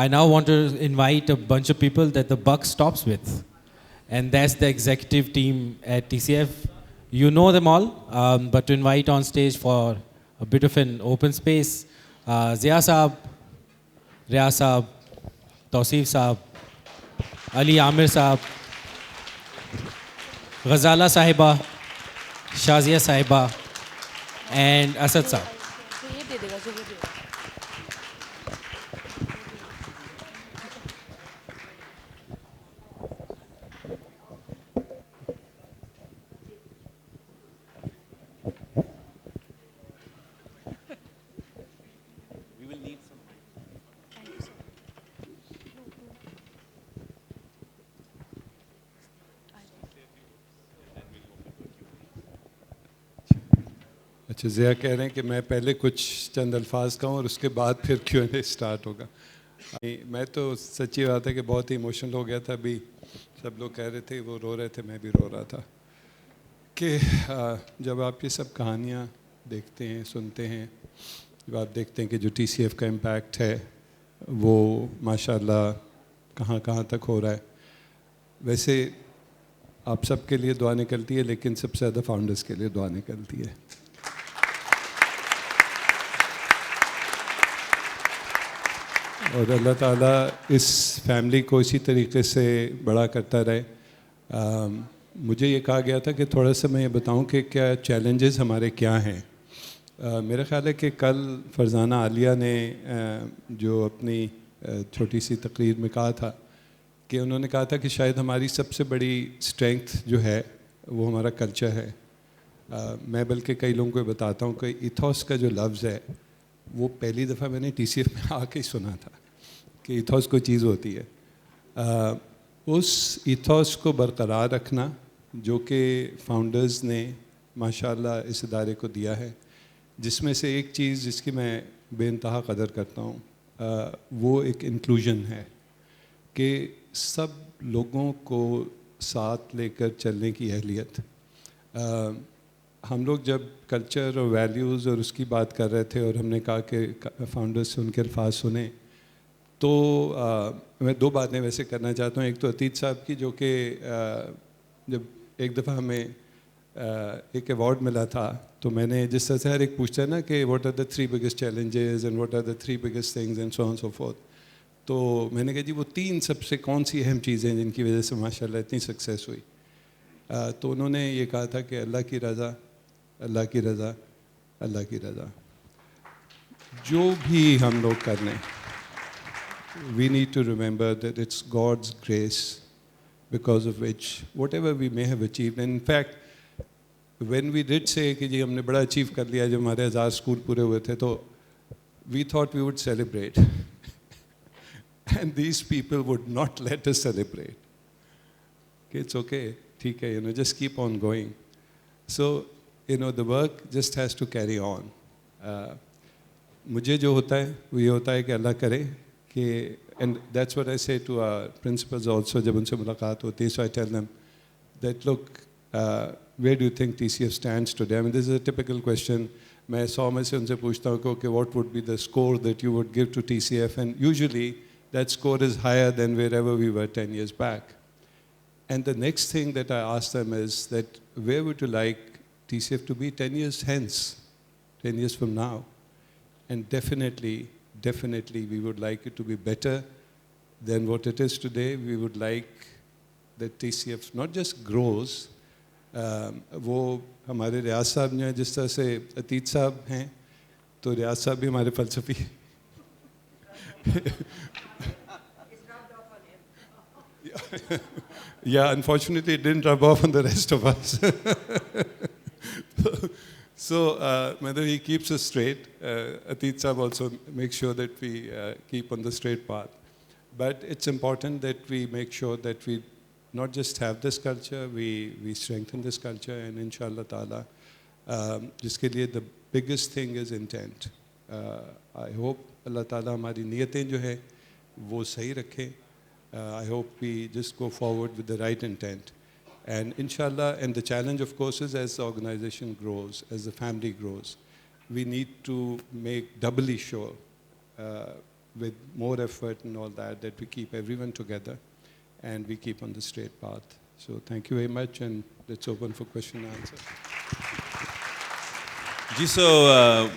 I now want to invite a bunch of people that the buck stops with. And that's the executive team at TCF. You know them all, but to invite on stage for a bit of an open space, Zia Saab, Riaz Saab, Tausif Saab, Ali Amir Saab, Ghazala Sahiba, Shazia Sahiba, and Asad Saab. अच्छा, ज़िया कह रहे हैं कि मैं पहले कुछ चंद अल्फाज कहूँ और उसके बाद फिर Q&A स्टार्ट होगा. मैं तो सच्ची बात है कि बहुत ही इमोशनल हो गया था. अभी सब लोग कह रहे थे, वो रो रहे थे, मैं भी रो रहा था कि जब आप ये सब कहानियाँ देखते हैं, सुनते हैं, जब आप देखते हैं कि जो TCF का इम्पैक्ट है वो माशाल्लाह कहाँ कहाँ तक हो रहा है. वैसे आप सब के लिए दुआ निकलती है, लेकिन सबसे ज़्यादा फाउंडर्स के लिए दुआ निकलती है. और अल्लाह ताला इस फैमिली को इसी तरीके से बड़ा करता रहे. मुझे ये कहा गया था कि थोड़ा सा मैं ये बताऊं कि क्या चैलेंजेस हमारे क्या हैं. मेरा ख्याल है कि कल फरजाना आलिया ने जो अपनी छोटी सी तकरीर में कहा था कि उन्होंने कहा था कि शायद हमारी सबसे बड़ी स्ट्रेंथ जो है वो हमारा कल्चर है. मैं बल्कि कई लोगों को बताता हूँ कि इथॉस का जो लफ्ज़ है वो पहली दफ़ा मैंने TCF में आके ही सुना था कि इथॉस कोई चीज़ होती है. उस इथॉस को बरकरार रखना जो कि फाउंडर्स ने माशाल्लाह इस इदारे को दिया है, जिसमें से एक चीज़ जिसकी मैं बेइंतहा कदर करता हूँ वो एक इंक्लूजन है कि सब लोगों को साथ लेकर चलने की अहलियत. हम लोग जब कल्चर और वैल्यूज़ और उसकी बात कर रहे थे और हमने कहा कि फाउंडर्स से उनके अल्फाज सुने, तो मैं दो बातें वैसे करना चाहता हूँ. एक तो अतीत साहब की, जो कि जब एक दफ़ा हमें एक अवार्ड मिला था तो मैंने, जिस तरह से हर एक पूछता है ना कि what are the 3 biggest challenges and what are the 3 biggest things and so on so forth, तो मैंने कहा जी वो 3 सबसे कौन सी अहम चीज़ें जिनकी वजह से माशाल्लाह इतनी सक्सेस हुई. तो उन्होंने ये कहा था कि अल्लाह की रज़ा, अल्लाह की रज़ा, अल्लाह की रज़ा. जो भी हम लोग कर लें, we need to remember that it's God's grace because of which whatever we may have achieved. And in fact, when we did say कि जी हमने बड़ा अचीव कर लिया, जब हमारे 1000 स्कूल पूरे हुए थे, तो we thought we would celebrate. And these people would not let us celebrate. Okay, it's okay, ठीक है, just keep on going. So, the work just has to carry on. मुझे जो होता है वो ये होता है कि अल्लाह करे कि, and that's what I say to our principals also जब उनसे मुलाकात होती है. So I tell them that look, where do you think TCF stands today? I mean, this is a typical question. मैं 100 में से उनसे पूछता हूँ कि okay, what would be the score that you would give to TCF? And usually that score is higher than wherever we were 10 years back. And the next thing that I ask them is that where would you like TCF to be 10 years hence, 10 years from now? And definitely, we would like it to be better than what it is today. We would like that TCF not just grows, वो हमारे रियाज साहब जो हैं, जिस तरह से अतीत साहब हैं, तो रियाज साहब भी हमारे फ़लसफ़ी Yeah, unfortunately it didn't rub off on the rest of us. So, whether he keeps us straight, Ateet Sahab also makes sure that we keep on the straight path. But it's important that we make sure that we not just have this culture, we strengthen this culture, and inshallah ta'ala, jiske liye the biggest thing is intent. I hope Allah ta'ala hamari niyatein jo hai, wo sahi rakhe. I hope we just go forward with the right intent. And inshallah, and the challenge of course is as the organization grows, as the family grows, we need to make doubly sure with more effort and all that, that we keep everyone together and we keep on the straight path. So thank you very much, and let's open for question and answer. Ji, so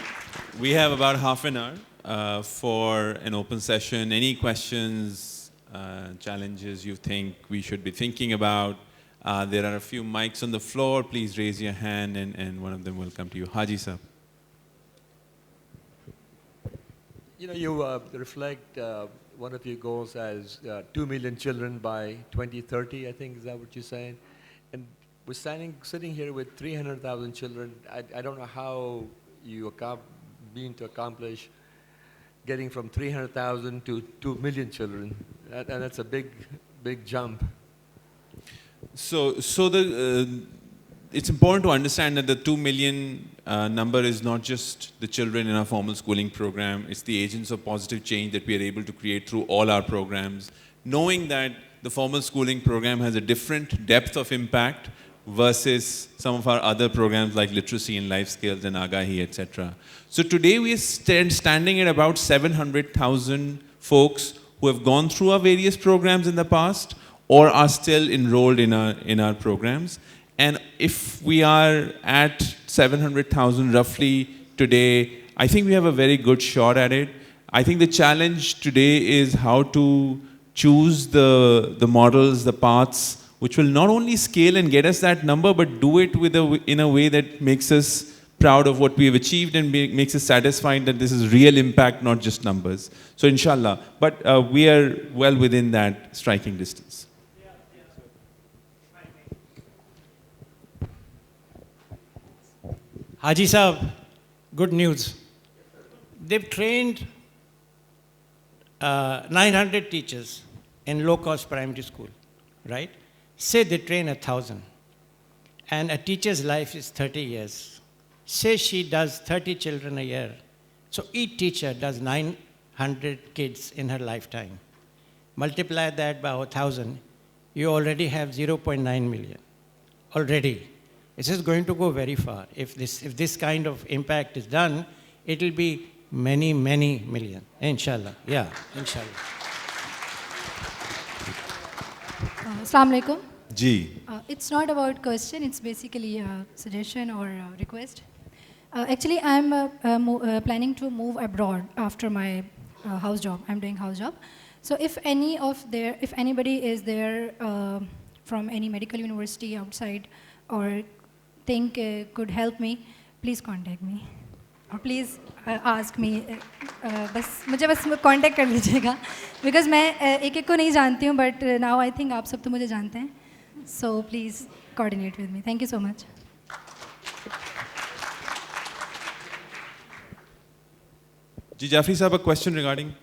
we have about half an hour for an open session. Any questions, challenges you think we should be thinking about? There are a few mics on the floor. Please raise your hand and one of them will come to you. Haji sir. You know, you reflect one of your goals as 2 million children by 2030, I think, is that what you're saying? And we're sitting here with 300,000 children. I don't know how you being to accomplish getting from 300,000 to 2 million children. And that's a big, big jump. So it's important to understand that the 2 million number is not just the children in our formal schooling program. It's the agents of positive change that we are able to create through all our programs, knowing that the formal schooling program has a different depth of impact versus some of our other programs like literacy and life skills and Agahi, etc. So today we are standing at about 700,000 folks who have gone through our various programs in the past or are still enrolled in our programs. And if we are at 700,000 roughly today, I think we have a very good shot at it. I think the challenge today is how to choose the models, the paths, which will not only scale and get us that number, but do it in a way that makes us proud of what we have achieved and makes us satisfied that this is real impact, not just numbers. So inshallah. But we are well within that striking distance. Haji Saab, good news. They've trained 900 teachers in low-cost primary school, right? Say they train 1,000, and a teacher's life is 30 years. Say she does 30 children a year. So each teacher does 900 kids in her lifetime. Multiply that by 1,000, you already have 0.9 million, already. This is going to go very far. If this kind of impact is done, it will be many, many million, inshallah. Yeah, inshallah. Assalamu alaikum. Ji. It's not about question, it's basically a suggestion or a request. Actually, I'm planning to move abroad after my house job. I'm doing house job. So if anybody is there from any medical university outside or think could help me, please contact me. Or please ask me. बस मुझे बस contact कर लीजिएगा. Because मैं एक को नहीं जानती हूँ, but now I think आप सब तो मुझे जानते हैं. So please coordinate with me. Thank you so much. Ji Jafri sahab, a question regarding.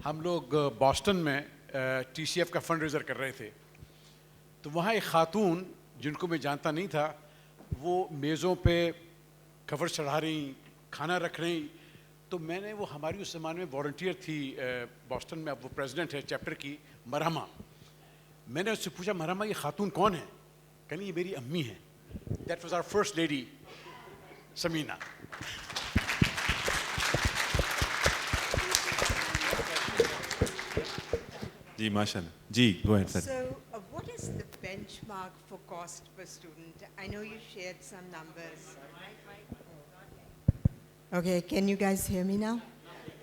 हम लोग बॉस्टन में टीसीएफ का फंड रेजर कर रहे थे, तो वहाँ एक खातून जिनको मैं जानता नहीं था, वो मेज़ों पे कवर चढ़ा रही, खाना रख रही, तो मैंने वो हमारी उस ज़माने में वॉलंटियर थी बॉस्टन में, अब वो प्रेसिडेंट है चैप्टर की, मरहमा. मैंने उससे पूछा, मरहमा ये खातून कौन है? कहनी ये मेरी अम्मी है. That was our first lady Samina. Ji, mashallah. Ji, go ahead, sir. So, what is the benchmark for cost per student? I know you shared some numbers. Okay, can you guys hear me now?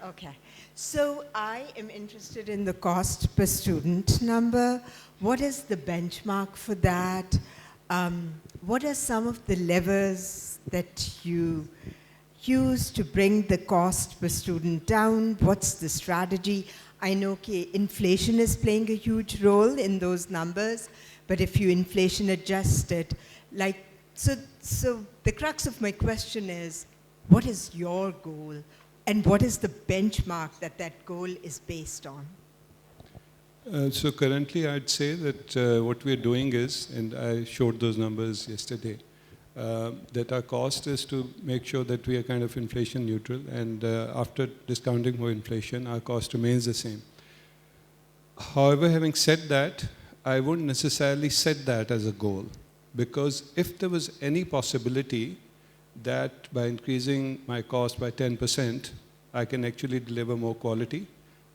Okay. So, I am interested in the cost per student number. What is the benchmark for that? What are some of the levers that you use to bring the cost per student down? What's the strategy? I know inflation is playing a huge role in those numbers, but if you inflation adjust it, so the crux of my question is, what is your goal and what is the benchmark that goal is based on? So currently I'd say that what we're doing is, and I showed those numbers yesterday, that our cost is to make sure that we are kind of inflation neutral, and after discounting for inflation, our cost remains the same. However, having said that, I wouldn't necessarily set that as a goal, because if there was any possibility that by increasing my cost by 10%, I can actually deliver more quality,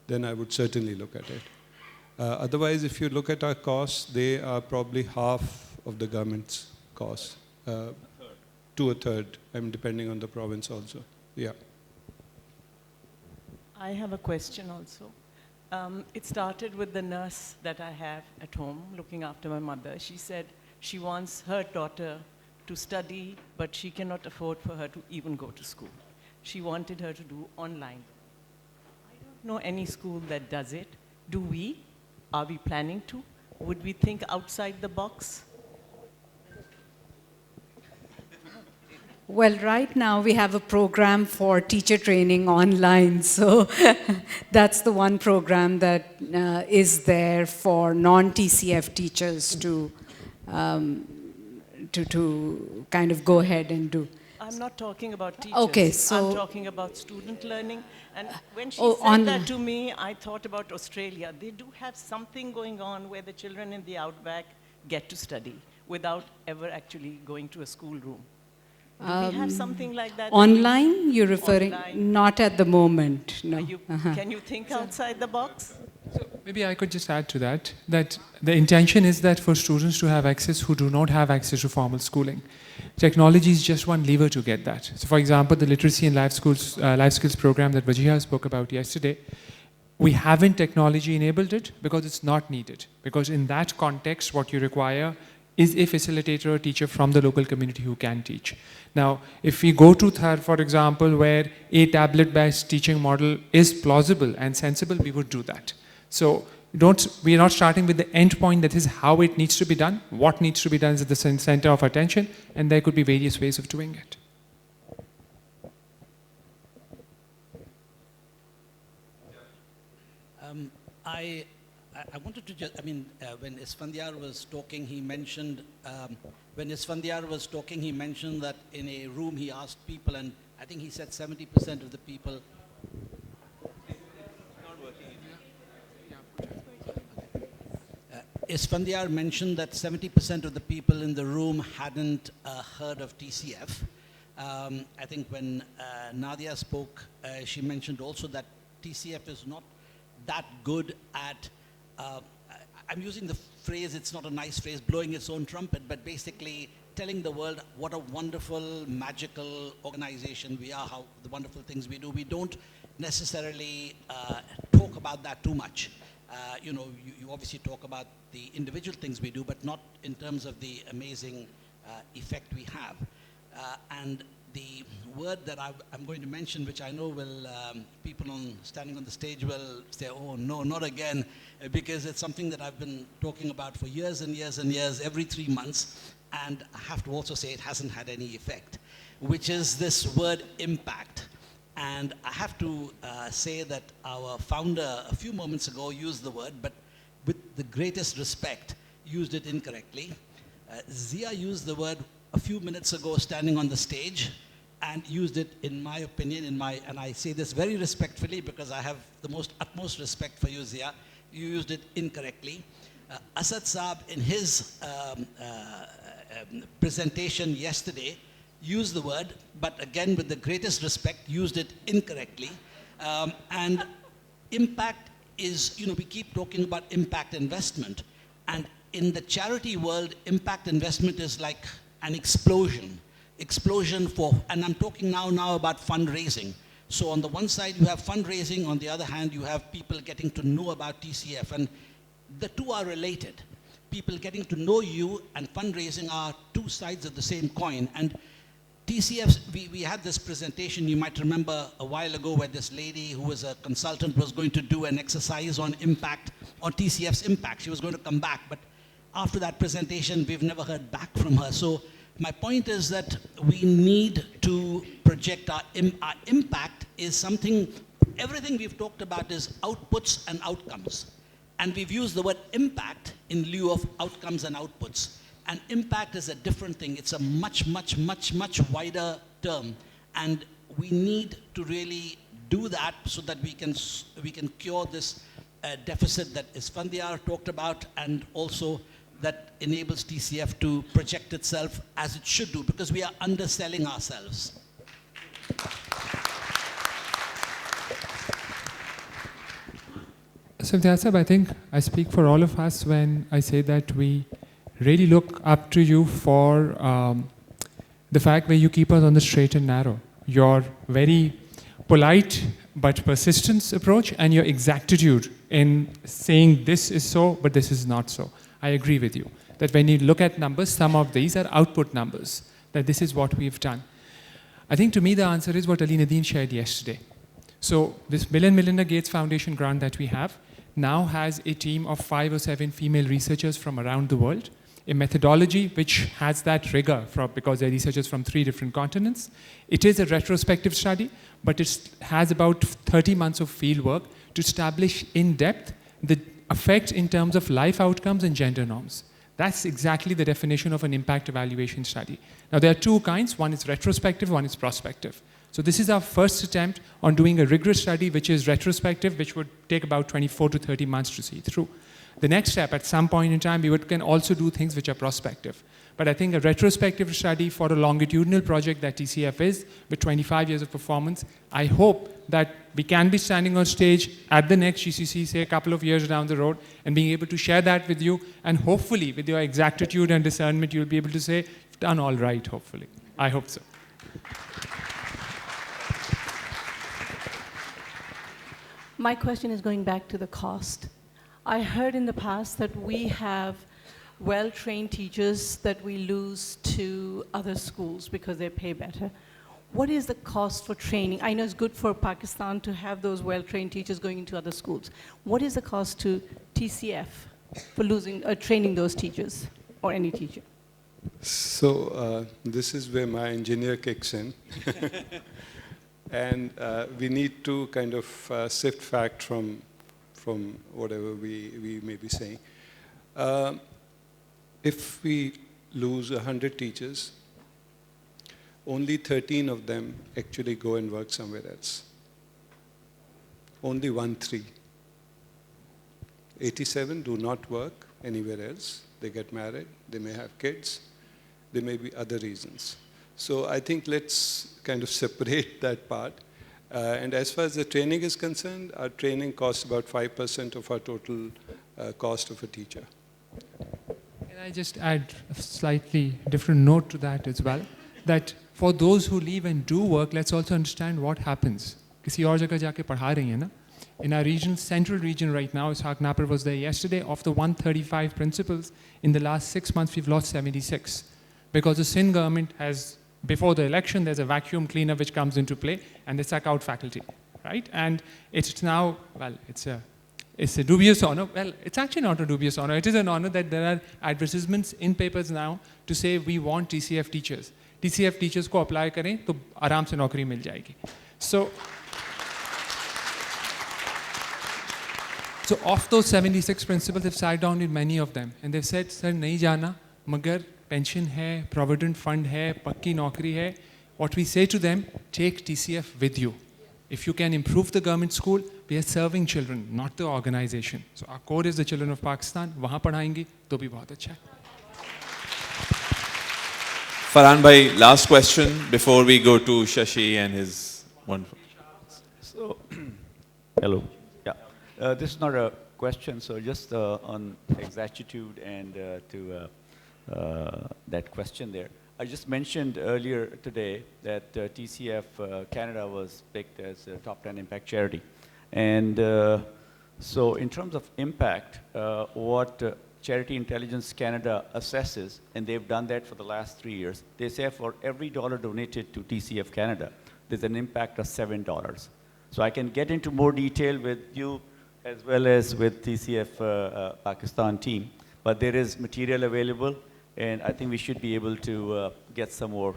then I would certainly look at it. Otherwise, if you look at our costs, they are probably half of the government's costs, to a third, depending on the province also. Yeah. I have a question also. It started with the nurse that I have at home looking after my mother. She said she wants her daughter to study, but she cannot afford for her to even go to school. She wanted her to do online. I don't know any school that does it. Do we? Are we planning to? Would we think outside the box? Well, right now we have a program for teacher training online. So that's the one program that is there for non-TCF teachers to kind of go ahead and do. I'm not talking about teachers. Okay, so I'm talking about student learning. And when she said on that to me, I thought about Australia. They do have something going on where the children in the outback get to study without ever actually going to a schoolroom. Do we have something like that? Online, you're referring? Online. Not at the moment, no. Can you think outside the box? So maybe I could just add to that, that the intention is that for students to have access who do not have access to formal schooling. Technology is just one lever to get that. So for example, the literacy and life skills program that Vajiha spoke about yesterday, we haven't technology enabled it because it's not needed. Because in that context, what you require is a facilitator or teacher from the local community who can teach. Now, if we go to Thar, for example, where a tablet-based teaching model is plausible and sensible, we would do that. So we are not starting with the end point that is how it needs to be done. What needs to be done is at the center of attention, and there could be various ways of doing it. I wanted to just, when Esfandiar was talking, he mentioned, that in a room he asked people, and I think he said 70% of the people. Esfandiar mentioned that 70% of the people in the room hadn't heard of TCF. I think when Nadia spoke, she mentioned also that TCF is not that good at, I'm using the phrase, it's not a nice phrase, blowing its own trumpet, but basically telling the world what a wonderful, magical organization we are, how the wonderful things we do. We don't necessarily talk about that too much. You obviously talk about the individual things we do, but not in terms of the amazing effect we have. And the word that I'm going to mention, which I know will people standing on the stage will say, oh no, not again, because it's something that I've been talking about for years and years and years, every 3 months, and I have to also say it hasn't had any effect, which is this word impact. And I have to say that our founder a few moments ago used the word, but with the greatest respect, used it incorrectly. Zia used the word a few minutes ago standing on the stage and used it, in my opinion, and I say this very respectfully because I have the utmost respect for you, Zia. You used it incorrectly. Asad Saab, in his presentation yesterday, used the word, but again, with the greatest respect, used it incorrectly. And impact is, we keep talking about impact investment. And in the charity world, impact investment is like an explosion for, and I'm talking now about fundraising. So on the one side, you have fundraising. On the other hand, you have people getting to know about TCF. And the two are related. People getting to know you and fundraising are two sides of the same coin. And TCF, we had this presentation, you might remember a while ago, where this lady who was a consultant was going to do an exercise on impact, on TCF's impact. She was going to come back, but after that presentation, we've never heard back from her. So my point is that we need to project our impact is something, everything we've talked about is outputs and outcomes. And we've used the word impact in lieu of outcomes and outputs. And impact is a different thing. It's a much, much, much, much wider term. And we need to really do that so that we can cure this deficit that Isfandiar talked about, and also that enables TCF to project itself as it should do, because we are underselling ourselves. So Imtiaz, I think I speak for all of us when I say that we really look up to you for the fact where you keep us on the straight and narrow. Your very polite but persistent approach, and your exactitude in saying this is so, but this is not so. I agree with you that when you look at numbers, some of these are output numbers, that this is what we've done. I think to me the answer is what Ali Nadeem shared yesterday. So this Bill and Melinda Gates Foundation grant that we have now has a team of 5 or 7 female researchers from around the world, a methodology which has that rigor because they're researchers from 3 different continents. It is a retrospective study, but it has about 30 months of field work to establish in depth the effect in terms of life outcomes and gender norms. That's exactly the definition of an impact evaluation study. Now there are 2 kinds, one is retrospective, one is prospective. So this is our first attempt on doing a rigorous study which is retrospective, which would take about 24 to 30 months to see through. The next step, at some point in time, we can also do things which are prospective. But I think a retrospective study for a longitudinal project that TCF is, with 25 years of performance, I hope that we can be standing on stage at the next GCC, say a couple of years down the road, and being able to share that with you, and hopefully with your exactitude and discernment, you'll be able to say, you've done all right, hopefully. I hope so. My question is going back to the cost. I heard in the past that we have well-trained teachers that we lose to other schools because they pay better. What is the cost for training? I know it's good for Pakistan to have those well-trained teachers going into other schools. What is the cost to TCF for training those teachers, or any teacher? So this is where my engineer kicks in. And we need to kind of sift fact from whatever we may be saying. If we lose 100 teachers, only 13 of them actually go and work somewhere else. Only 1-3. 87 do not work anywhere else. They get married, they may have kids, there may be other reasons. So I think let's kind of separate that part. And as far as the training is concerned, our training costs about 5% of our total cost of a teacher. Can I just add a slightly different note to that as well? That for those who leave and do work, let's also understand what happens. किसी और जगह जाके पढ़ा रही हैं ना? In our region, central region right now, Ishaq Napar was there yesterday, of the 135 principals, in the last 6 months we've lost 76. Because the Sindh government has, before the election, there's a vacuum cleaner which comes into play, and they suck out faculty, right? And it's now, well, it's a dubious honor. Well, it's actually not a dubious honor. It is an honor that there are advertisements in papers now to say we want TCF teachers. TCF teachers को apply करें तो आराम से नौकरी मिल जाएगी. So of those 76 principals, I've sat down with many of them, and they've said, "Sir, नहीं जाना, मगर pension है, provident fund है, पक्की नौकरी है." What we say to them, take TCF with you. If you can improve the government school, we are serving children, not the organization. So our core is the children of Pakistan. वहाँ पढ़ाएंगे तो भी बहुत अच्छा है. Farhan bhai, last question before we go to Shashi and his wonderful. So, hello. Yeah, this is not a question. So just on exactitude and to that question there. I just mentioned earlier today that TCF Canada was picked as a top 10 impact charity. And so in terms of impact, what Charity Intelligence Canada assesses, and they've done that for the last 3 years, they say for every dollar donated to TCF Canada, there's an impact of $7. So I can get into more detail with you as well as with TCF Pakistan team, but there is material available, and I think we should be able to get some more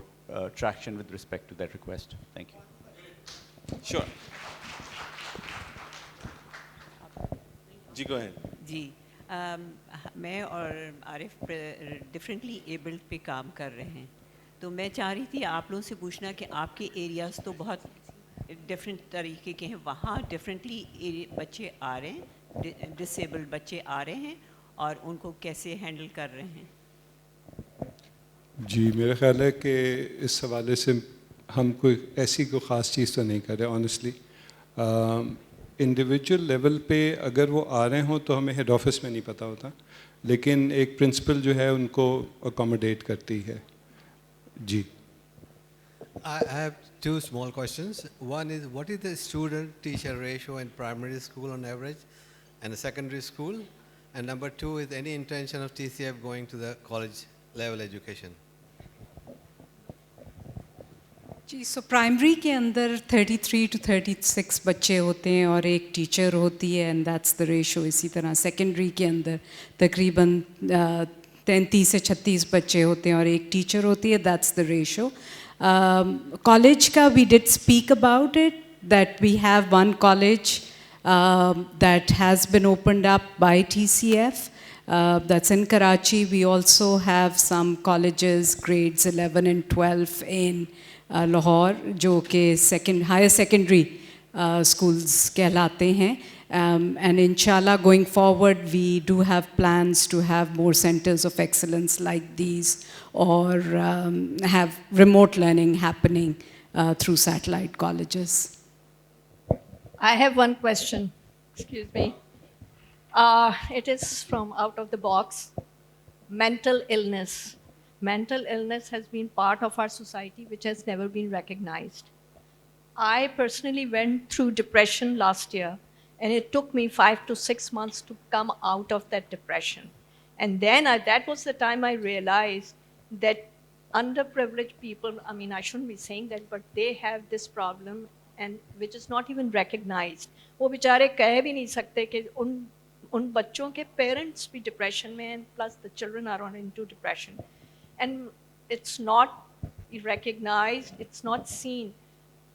traction with respect to that request. Thank you. Sure. Ji, go ahead. जी मैं और Arif differently abled पे काम कर रहे हैं, तो मैं चाह रही थी आप लोगों से पूछना कि आपके एरियाज़ तो बहुत डिफरेंट तरीके के हैं, वहाँ डिफरेंटली बच्चे आ रहे हैं डिसेबल्ड बच्चे आ रहे हैं और उनको कैसे हैंडल कर रहे हैं? जी, मेरा ख्याल है कि इस हवाले से हम कोई ऐसी कोई ख़ास चीज़ तो नहीं कर रहे ऑनेस्टली। इंडिविजुअल लेवल पे अगर वो आ रहे हों तो हमें हेड ऑफिस में नहीं पता होता, लेकिन एक प्रिंसिपल जो है उनको अकोमोडेट करती है। जी। I have two small questions. One is, what is the student-teacher ratio in primary school on average and the secondary school? And number two is, any intention of TCF going to the college level education? जी, so primary के अंदर 33 to 36 बच्चे होते हैं और एक teacher होती है, एंड दैट्स द रेशो। इसी तरह सेकेंडरी के अंदर तकरीबन 33 से 36 बच्चे होते हैं और एक टीचर होती है, दैट्स द रेशो। कॉलेज का we did speak about it, that we have one college that has been opened up by TCF. That's in Karachi. We also have some colleges, grades 11 and 12 in Lahore, जो कि higher secondary schools कहलाते हैं. And inshallah, going forward, we do have plans to have more centers of excellence like these, or have remote learning happening through satellite colleges. I have one question. Excuse me. It is from out of the box. Mental illness. Mental illness has been part of our society which has never been recognized. I personally went through depression last year, and it took me 5 to 6 months to come out of that depression. And then that was the time I realized that underprivileged people, I mean, I shouldn't be saying that, but they have this problem, and which is not even recognized. वो बेचारे कह भी नहीं सकते कि उन बच्चों के parents भी depression में हैं, plus the children are on into depression, and it's not recognized, it's not seen.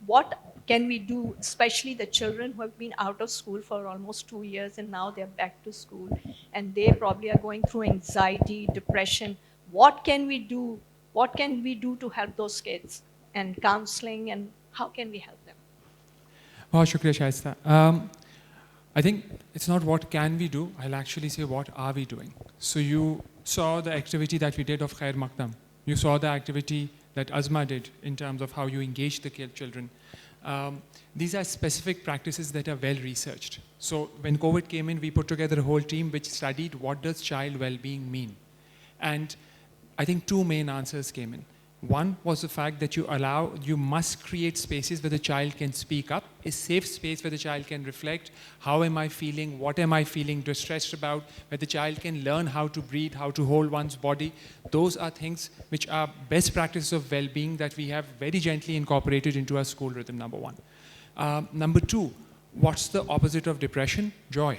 What can we do, especially the children who have been out of school for almost 2 years and now they're back to school and they probably are going through anxiety, depression? What can we do? What can we do to help those kids, and counseling, and how can we help them? बहुत शुक्रिया Shaista. I think it's not what can we do, I'll actually say what are we doing. So you saw the activity that we did of Khair Maqdam. You saw the activity that Azma did in terms of how you engage the children. These are specific practices that are well researched. So when COVID came in, we put together a whole team which studied what does child well-being mean. And I think two main answers came in. One was the fact that you must create spaces where the child can speak up, a safe space where the child can reflect, how am I feeling, what am I feeling distressed about, where the child can learn how to breathe, how to hold one's body. Those are things which are best practices of well-being that we have very gently incorporated into our school rhythm, number one. Number two, what's the opposite of depression? Joy.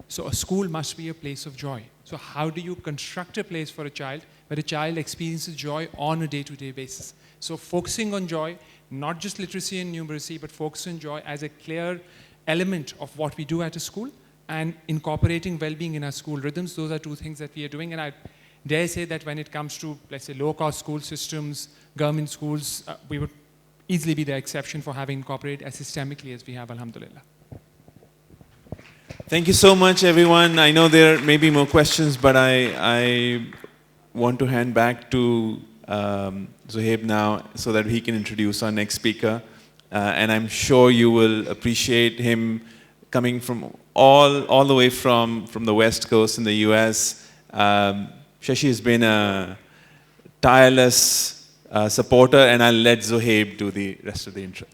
So a school must be a place of joy. So how do you construct a place for a child where a child experiences joy on a day-to-day basis? So focusing on joy, not just literacy and numeracy, but focus on joy as a clear element of what we do at a school, and incorporating well-being in our school rhythms. Those are two things that we are doing. And I dare say that when it comes to, let's say, low-cost school systems, government schools, we would easily be the exception for having incorporated as systemically as we have, alhamdulillah. Thank you so much, everyone. I know there may be more questions, but I want to hand back to Zohaib now so that he can introduce our next speaker. And I'm sure you will appreciate him coming from all the way from the West Coast in the US. Shashi has been a tireless supporter, and I'll let Zohaib do the rest of the intro.